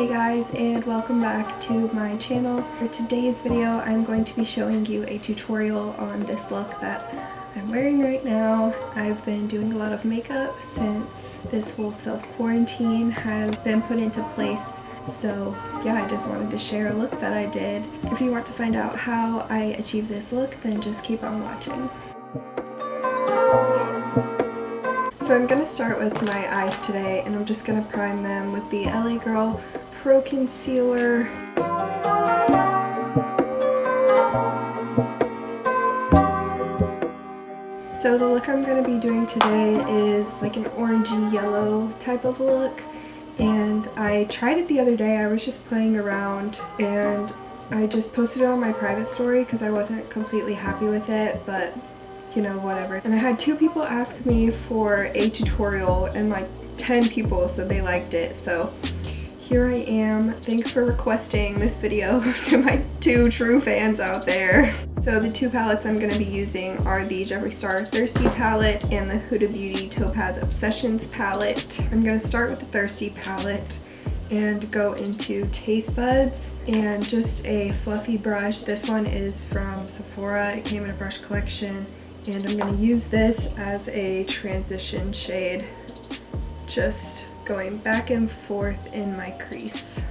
Hey guys, and welcome back to my channel. For today's video, I'm going to be showing you a tutorial on this look that I'm wearing right now. I've been doing a lot of makeup since this whole self-quarantine has been put into place. So yeah, I just wanted to share a look that I did. If you want to find out how I achieved this look, then just keep on watching. So I'm going to start with my eyes today, and I'm just going to prime them with the LA Girl Pro Concealer. So the look I'm going to be doing today is like an orangey yellow type of look, and I tried it the other day. I was just playing around and I just posted it on my private story because I wasn't completely happy with it, but you know, whatever. And I had 2 people ask me for a tutorial, and like 10 people said they liked it, so here I am. Thanks for requesting this video to my 2 true fans out there. So the 2 palettes I'm going to be using are the Jeffree Star Thirsty palette and the Huda Beauty Topaz Obsessions palette. I'm going to start with the Thirsty palette and go into Taste Buds and just a fluffy brush. This one is from Sephora. It came in a brush collection. And I'm going to use this as a transition shade, just going back and forth in my crease.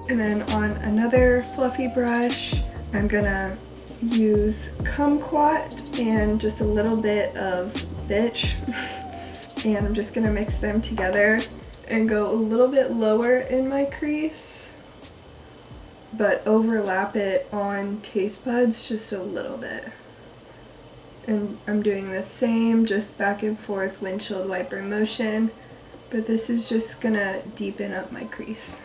And then on another fluffy brush, I'm going to use Kumquat and just a little bit of Bitch. And I'm just going to mix them together and go a little bit lower in my crease, but overlap it on Taste Buds just a little bit. And I'm doing the same, just back and forth windshield wiper motion, but this is just gonna deepen up my crease.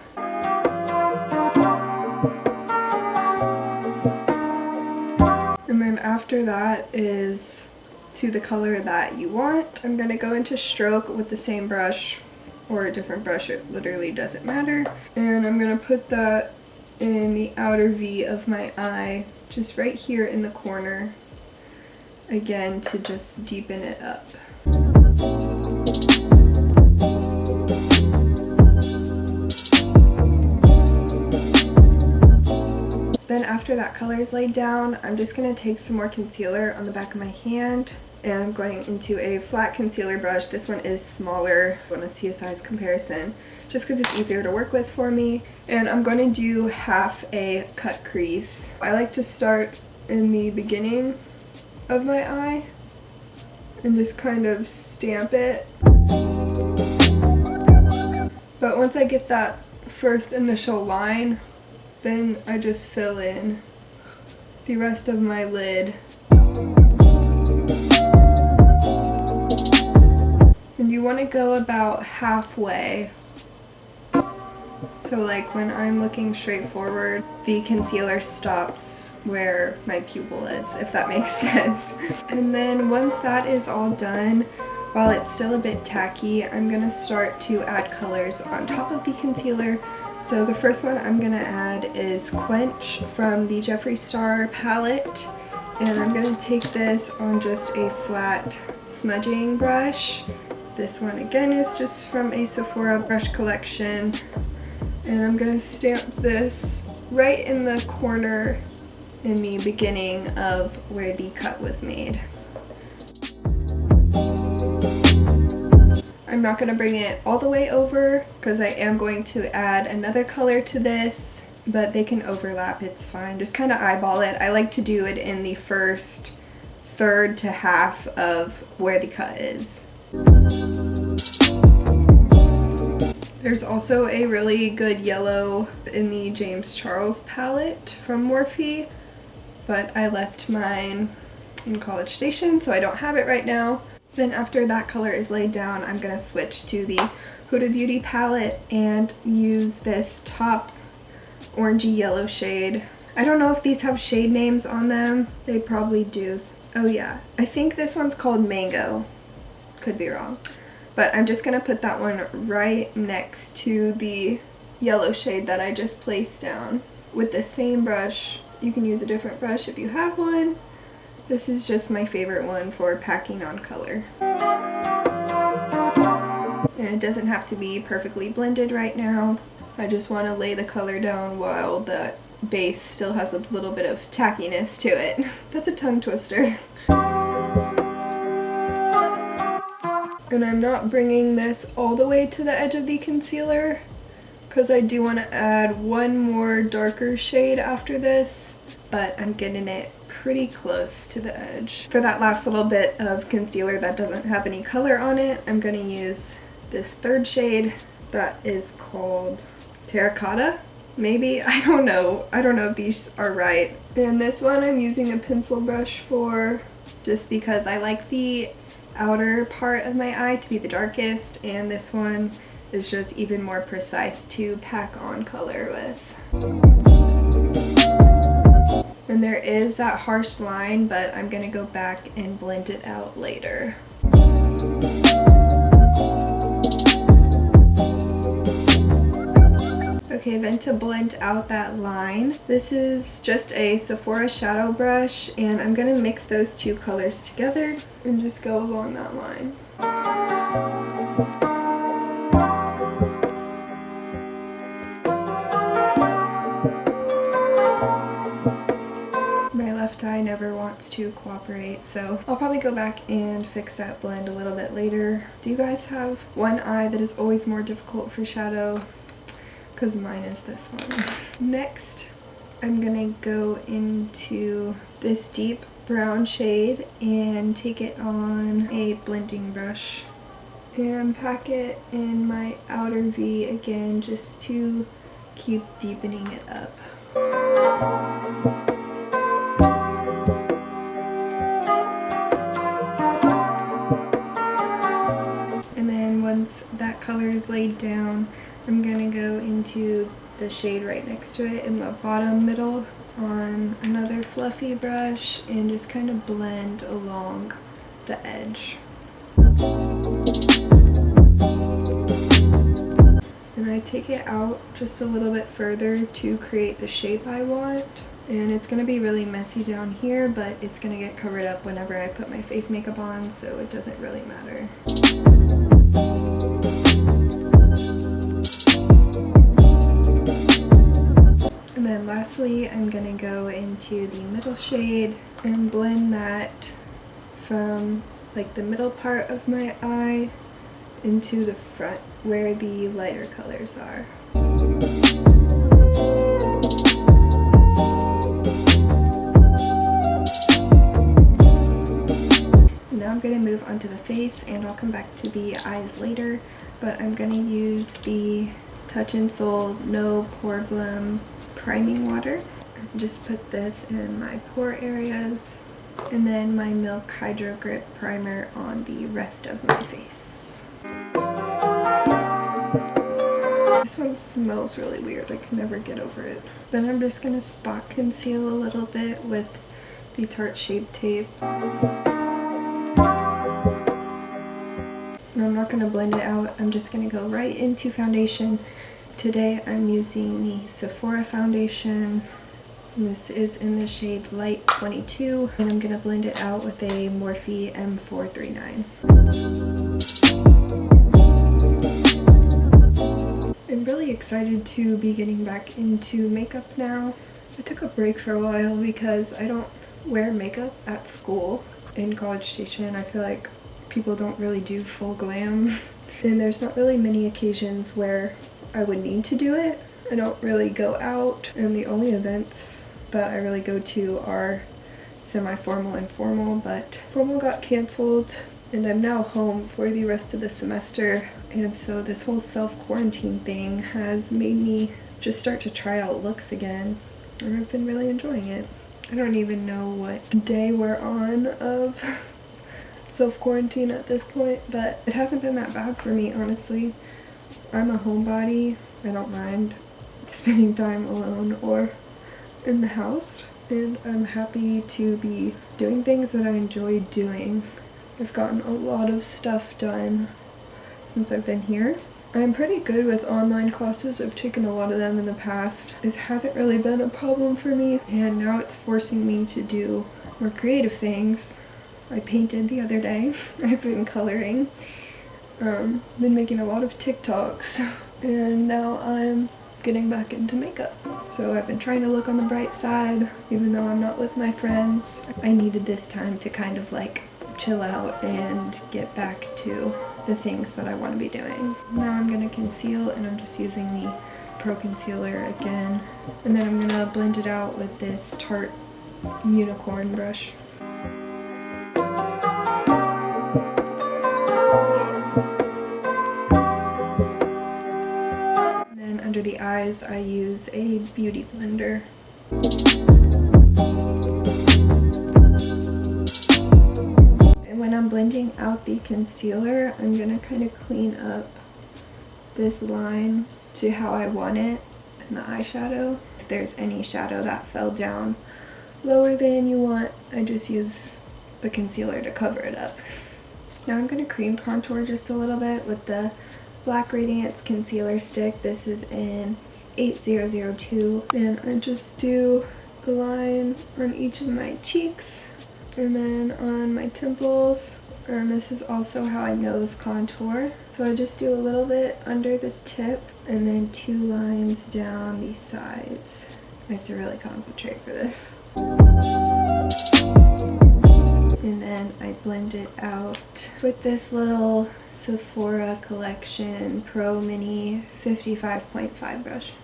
And then after that is to the color that you want. I'm gonna go into Stroke with the same brush or a different brush, it literally doesn't matter. And I'm gonna put that in the outer V of my eye, just right here in the corner, again to just deepen it up. Then after that color is laid down, I'm just going to take some more concealer on the back of my hand, and I'm going into a flat concealer brush. This one is smaller. I want to see a size comparison just because it's easier to work with for me. And I'm going to do half a cut crease. I like to start in the beginning of my eye and just kind of stamp it. But once I get that first initial line, then I just fill in the rest of my lid. And you want to go about halfway. So like when I'm looking straight forward, the concealer stops where my pupil is, if that makes sense. And then once that is all done, while it's still a bit tacky, I'm going to start to add colors on top of the concealer. So the first one I'm going to add is Quench from the Jeffree Star palette. And I'm going to take this on just a flat smudging brush. This one again is just from a Sephora brush collection. And I'm going to stamp this right in the corner in the beginning of where the cut was made. I'm not going to bring it all the way over because I am going to add another color to this, but they can overlap, it's fine. Just kind of eyeball it. I like to do it in the first third to half of where the cut is. There's also a really good yellow in the James Charles palette from Morphe, but I left mine in College Station, so I don't have it right now. Then after that color is laid down, I'm going to switch to the Huda Beauty palette and use this top orangey yellow shade. I don't know if these have shade names on them. They probably do. Oh yeah, I think this one's called Mango. Could be wrong. But I'm just going to put that one right next to the yellow shade that I just placed down. With the same brush, you can use a different brush if you have one. This is just my favorite one for packing on color. And it doesn't have to be perfectly blended right now. I just want to lay the color down while the base still has a little bit of tackiness to it. That's a tongue twister. And I'm not bringing this all the way to the edge of the concealer because I do want to add one more darker shade after this, but I'm getting it pretty close to the edge. For that last little bit of concealer that doesn't have any color on it, I'm going to use this third shade that is called Terracotta. Maybe? I don't know. I don't know if these are right. And this one I'm using a pencil brush for just because I like the outer part of my eye to be the darkest, and this one is just even more precise to pack on color with. And there is that harsh line, but I'm gonna go back and blend it out later. Okay, then to blend out that line, this is just a Sephora shadow brush, and I'm going to mix those two colors together and just go along that line. My left eye never wants to cooperate, so I'll probably go back and fix that blend a little bit later. Do you guys have one eye that is always more difficult for shadow? Because mine is this one. Next, I'm gonna go into this deep brown shade and take it on a blending brush and pack it in my outer V again, just to keep deepening it up. And then once that color is laid down, I'm gonna go into the shade right next to it in the bottom middle on another fluffy brush and just kind of blend along the edge. And I take it out just a little bit further to create the shape I want. And it's gonna be really messy down here, but it's gonna get covered up whenever I put my face makeup on, so it doesn't really matter. And then lastly, I'm gonna go into the middle shade and blend that from like the middle part of my eye into the front where the lighter colors are. Now I'm going to move on to the face, and I'll come back to the eyes later, but I'm going to use the Touch in Sol No Problem priming water. Just put this in my pore areas, and then my Milk Hydro Grip primer on the rest of my face. This one smells really weird. I can never get over it. Then I'm just going to spot conceal a little bit with the Tarte Shape Tape. And I'm not going to blend it out. I'm just going to go right into foundation. Today I'm using the Sephora foundation. This is in the shade Light 22, and I'm going to blend it out with a Morphe M439. I'm really excited to be getting back into makeup now. I took a break for a while because I don't wear makeup at school. In College Station, I feel like people don't really do full glam, and there's not really many occasions where I would need to do it. I don't really go out, and the only events that I really go to are semi-formal and formal, but formal got canceled and I'm now home for the rest of the semester, and so this whole self-quarantine thing has made me just start to try out looks again, and I've been really enjoying it. I don't even know what day we're on of self-quarantine at this point, but it hasn't been that bad for me, honestly. I'm a homebody. I don't mind spending time alone or in the house, and I'm happy to be doing things that I enjoy doing. I've gotten a lot of stuff done since I've been here. I'm pretty good with online classes. I've taken a lot of them in the past. It hasn't really been a problem for me, and now it's forcing me to do more creative things. I painted the other day. I've been coloring. been making a lot of TikToks and now I'm getting back into makeup. So I've been trying to look on the bright side, even though I'm not with my friends. I needed this time to kind of like chill out and get back to the things that I want to be doing. Now I'm gonna conceal, and I'm just using the Pro Concealer again. And then I'm gonna blend it out with this Tarte Unicorn brush. And then under the eyes, I use a beauty blender. When I'm blending out the concealer, I'm gonna kind of clean up this line to how I want it in the eyeshadow. If there's any shadow that fell down lower than you want, I just use the concealer to cover it up. Now I'm gonna cream contour just a little bit with the Black Radiance concealer stick. This is in 8002, and I just do a line on each of my cheeks and then on my temples, and this is also how I nose contour. So I just do a little bit under the tip and then 2 lines down the sides. I have to really concentrate for this. And then I blend it out with this little Sephora Collection Pro Mini 55.5 brush.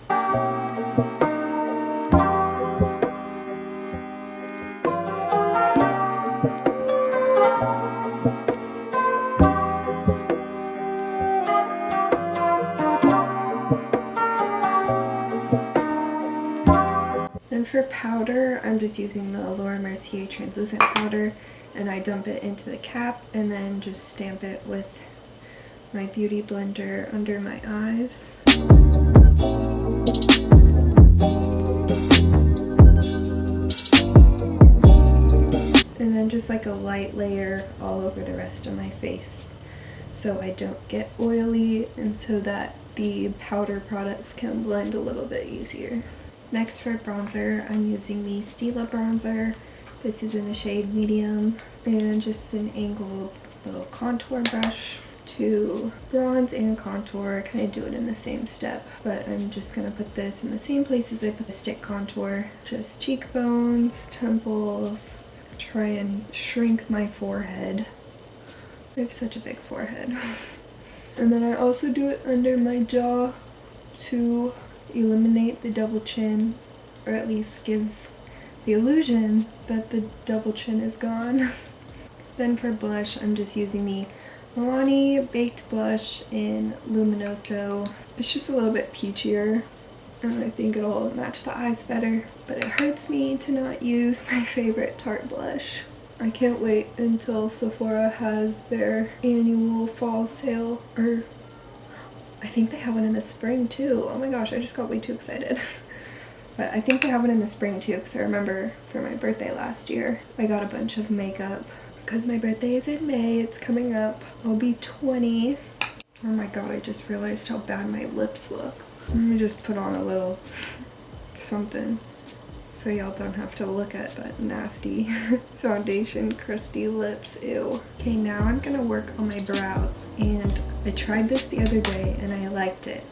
Then for powder, I'm just using the Laura Mercier translucent powder, and I dump it into the cap and then just stamp it with my beauty blender under my eyes. And then just like a light layer all over the rest of my face, so I don't get oily and so that the powder products can blend a little bit easier. Next for bronzer, I'm using the Stila bronzer. This is in the shade medium, and just an angled little contour brush to bronze and contour. I kind of do it in the same step, but I'm just going to put this in the same places I put the stick contour. Just cheekbones, temples, try and shrink my forehead. I have such a big forehead. And then I also do it under my jaw to eliminate the double chin, or at least give the illusion that the double chin is gone. Then for blush, I'm just using the Milani Baked Blush in Luminoso. It's just a little bit peachier, and I think it'll match the eyes better, but it hurts me to not use my favorite Tarte blush. I can't wait until Sephora has their annual fall sale, or I think they have one in the spring too. Oh my gosh, I just got way too excited. But I think they have one in the spring too, because I remember for my birthday last year, I got a bunch of makeup. Because my birthday is in May, it's coming up. I'll be 20. Oh my god, I just realized how bad my lips look. Let me just put on a little something so y'all don't have to look at that nasty foundation crusty lips. Ew. Okay, now I'm gonna work on my brows, and I tried this the other day and I liked it,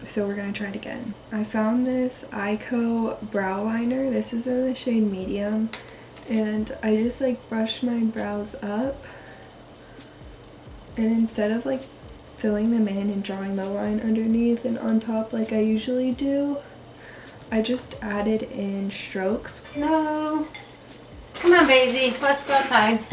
so we're gonna try it again. I found this Ico brow liner. This is in the shade medium, and I just like brush my brows up, and instead of like filling them in and drawing the line underneath and on top like I usually do, I just added in strokes. No. Come on, Basie. Let's go outside.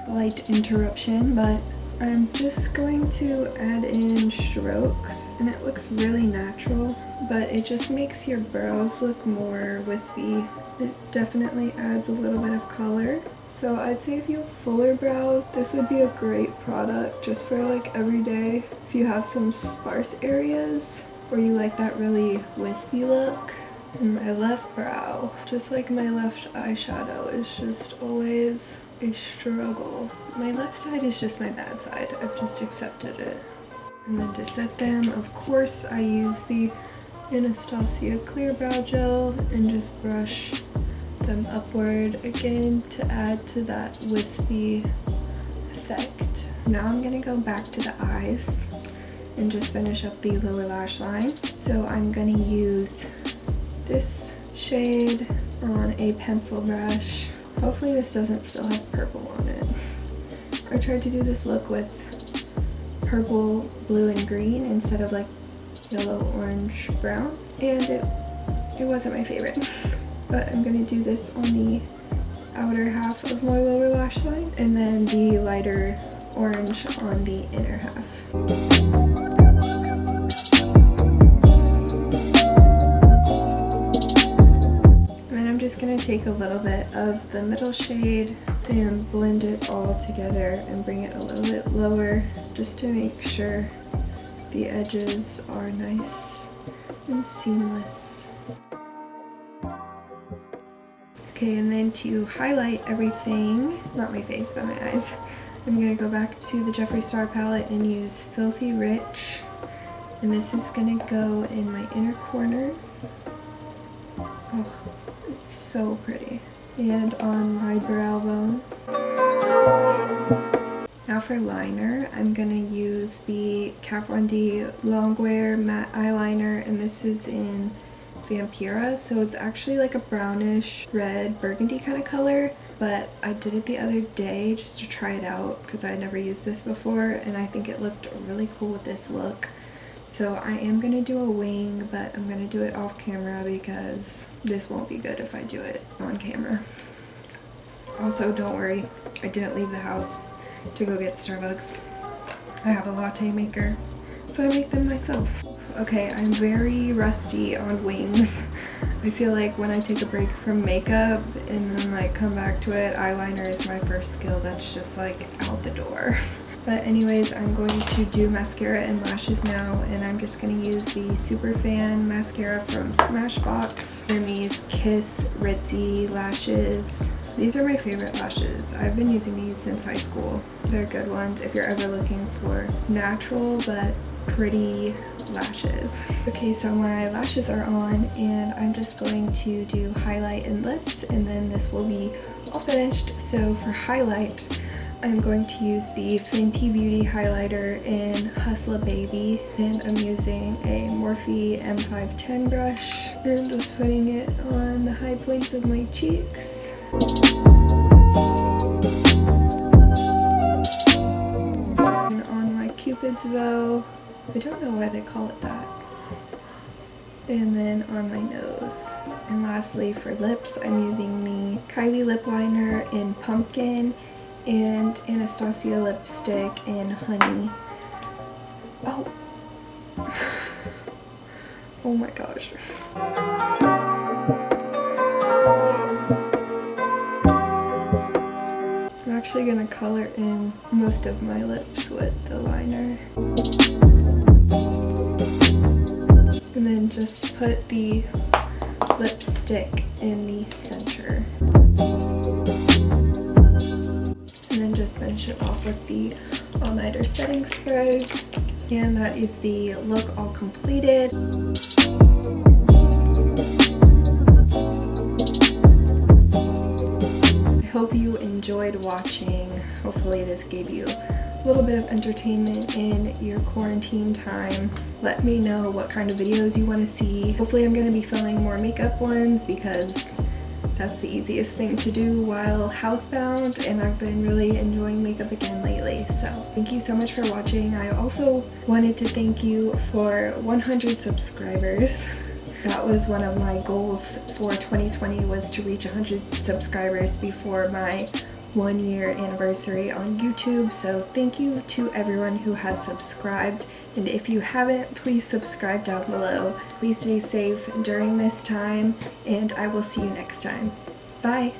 Slight interruption, but I'm just going to add in strokes, and it looks really natural, but it just makes your brows look more wispy. It definitely adds a little bit of color. So I'd say if you have fuller brows, this would be a great product just for like every day. If you have some sparse areas, or you like that really wispy look. And my left brow, just like my left eyeshadow, is just always a struggle. My left side is just my bad side. I've just accepted it. And then to set them, of course, I use the Anastasia Clear Brow Gel and just brush them upward again to add to that wispy effect. Now I'm gonna go back to the eyes and just finish up the lower lash line. So I'm gonna use this shade on a pencil brush. Hopefully this doesn't still have purple on it. I tried to do this look with purple, blue, and green instead of like yellow, orange, brown, and it wasn't my favorite. But I'm gonna do this on the outer half of my lower lash line and then the lighter orange on the inner half. And then I'm just gonna take a little bit of the middle shade and blend it all together and bring it a little bit lower just to make sure the edges are nice and seamless. Okay, and then to highlight everything, not my face, but my eyes, I'm gonna go back to the Jeffree Star palette and use Filthy Rich. And this is gonna go in my inner corner. Oh, it's so pretty. And on my brow bone. Now for liner, I'm gonna use the Kat Von D Longwear matte eyeliner, and this is in Vampira, so it's actually like a brownish red burgundy kind of color, but I did it the other day just to try it out because I had never used this before and I think it looked really cool with this look. So I am going to do a wing, but I'm going to do it off camera because this won't be good if I do it on camera. Also, don't worry, I didn't leave the house to go get Starbucks. I have a latte maker, so I make them myself. Okay, I'm very rusty on wings. I feel like when I take a break from makeup and then like come back to it, eyeliner is my first skill that's just like out the door. But anyways, I'm going to do mascara and lashes now, and I'm just going to use the Superfan mascara from Smashbox and these Kiss Ritzy lashes. These are my favorite lashes. I've been using these since high school. They're good ones if you're ever looking for natural but pretty lashes. Okay, so my lashes are on and I'm just going to do highlight and lips, and then this will be all finished. So for highlight, I'm going to use the Fenty Beauty highlighter in Hustla Baby, and I'm using a Morphe M510 brush and just putting it on the high points of my cheeks. And on my Cupid's bow. I don't know why they call it that. And then on my nose. And lastly for lips, I'm using the Kylie lip liner in Pumpkin and Anastasia lipstick in Honey. Oh. Oh my gosh. I'm actually gonna color in most of my lips with the liner. And then just put the lipstick in the center. And then just finish it off with the all-nighter setting spray. And that is the look all completed. I hope you enjoyed watching. Hopefully this gave you a little bit of entertainment in your quarantine time. Let me know what kind of videos you want to see. Hopefully I'm going to be filming more makeup ones because that's the easiest thing to do while housebound, and I've been really enjoying makeup again lately. So thank you so much for watching. I also wanted to thank you for 100 subscribers. That was one of my goals for 2020, was to reach 100 subscribers before my 1-year anniversary on YouTube. So thank you to everyone who has subscribed, and if you haven't, please subscribe down below. Please stay safe during this time, and I will see you next time. Bye!